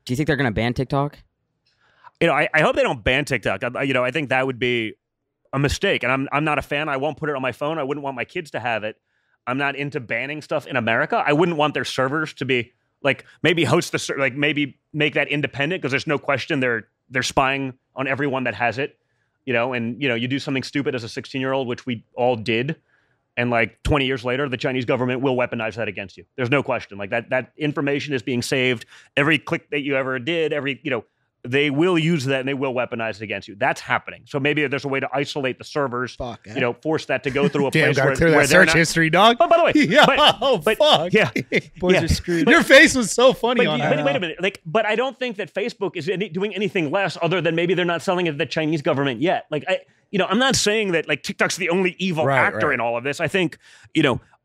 Do you think they're going to ban TikTok? You know, I hope they don't ban TikTok. You know, I think that would be a mistake, and I'm not a fan. I won't put it on my phone. I wouldn't want my kids to have it. I'm not into banning stuff in America. I wouldn't want their servers to be like maybe host the like maybe make that independent, because there's no question they're spying on everyone that has it. You know, and you know, you do something stupid as a 16-year-old, which we all did, and like 20 years later, the Chinese government will weaponize that against you. There's no question. Like that information is being saved. Every click that you ever did, they will use that and they will weaponize it against you. That's happening. So maybe there's a way to isolate the servers, you know, force that to go through a place where that search history, dog. Oh, by the way, yeah, fuck. Yeah, boys are screwed. Your face was so funny on that. Wait a minute. Like, but I don't think that Facebook is doing anything less other than maybe they're not selling it to the Chinese government yet. Like, I'm not saying that like TikTok's the only evil actor in all of this. I think,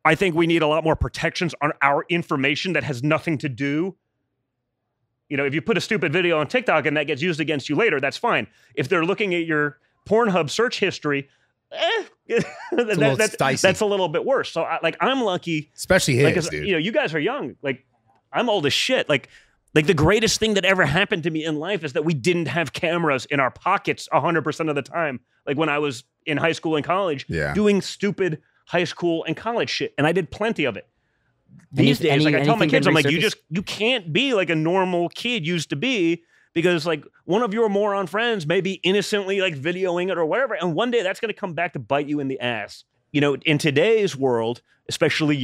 I think we need a lot more protections on our information that has nothing to do. You know, if you put a stupid video on TikTok and that gets used against you later, that's fine. If they're looking at your Pornhub search history, that's a little bit worse. So, I'm lucky, especially his, dude. You know, you guys are young. Like, I'm old as shit. Like the greatest thing that ever happened to me in life is that we didn't have cameras in our pockets 100% of the time. Like when I was in high school and college, doing stupid high school and college shit, and I did plenty of it. These days, like I tell my kids, I'm like, you can't be like a normal kid used to be, because like one of your moron friends may be innocently like videoing it or whatever, and one day that's going to come back to bite you in the ass. You know, in today's world, especially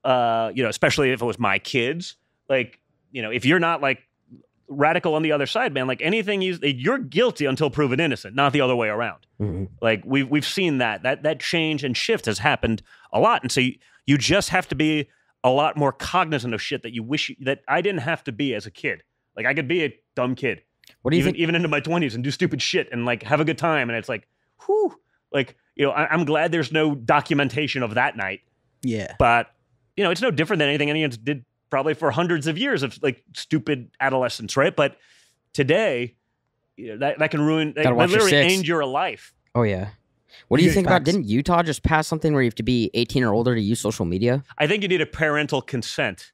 especially if it was my kids, like, you know, if you're not like radical on the other side, man, like anything you're guilty until proven innocent, not the other way around. Mm-hmm. Like we've seen that change and shift has happened a lot, and so you just have to be a lot more cognizant of shit that you wish that I didn't have to be as a kid. Like I could be a dumb kid, even into my 20s, and do stupid shit and like have a good time. And it's like, whew, like, you know, I'm glad there's no documentation of that night. Yeah. But, you know, it's no different than anything anyone did probably for hundreds of years of like stupid adolescence, right? But today, you know, that can ruin, that literally end your life. Oh, yeah. What do you think about, didn't Utah just pass something where you have to be 18 or older to use social media? I think you need a parental consent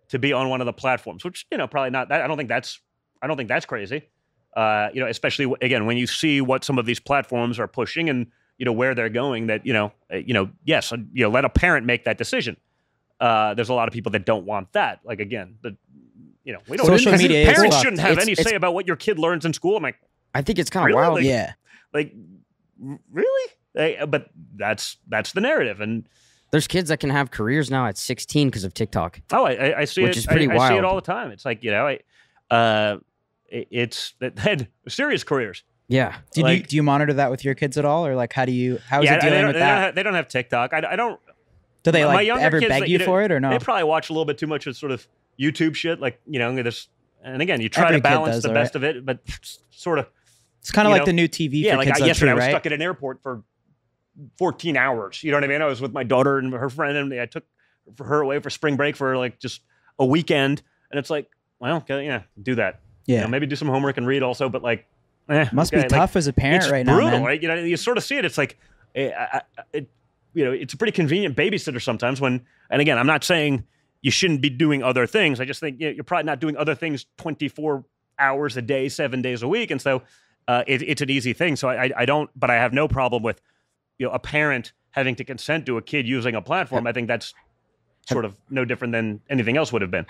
to be on one of the platforms, which, you know, probably not. I don't think that's crazy. You know, especially again, when you see what some of these platforms are pushing and, you know, where they're going, that, yes, let a parent make that decision. There's a lot of people that don't want that. Like, again, we don't, social media parents shouldn't have any say about what your kid learns in school. I'm like, I think it's kind of wild. Like, yeah. Like, really? But that's the narrative. And there's kids that can have careers now at 16 because of TikTok. Oh, I see it. Which is pretty wild. I see it all the time. It's like, it's that had serious careers. Yeah. Do you monitor that with your kids at all, or like how is it dealing with that? They don't have TikTok. I don't. Do they like ever beg you for it or no? They probably watch a little bit too much of sort of YouTube shit. Like, you know, and again, you try to balance the best of it, but sort of. It's kind of like the new TV for kids. Yesterday I was right? stuck at an airport for 14 hours. You know what I mean? I was with my daughter and her friend, and I took her away for spring break for like just a weekend. And it's like, well, okay, yeah, do that. Yeah. You know, maybe do some homework and read also, but like, must be tough as a parent right now, man. Right? You know, you sort of see it. It's like, it's a pretty convenient babysitter sometimes when, and again, I'm not saying you shouldn't be doing other things. I just think you're probably not doing other things 24 hours a day, 7 days a week. And so it's an easy thing. So I don't, but I have no problem with, a parent having to consent to a kid using a platform. I think that's sort of no different than anything else would have been.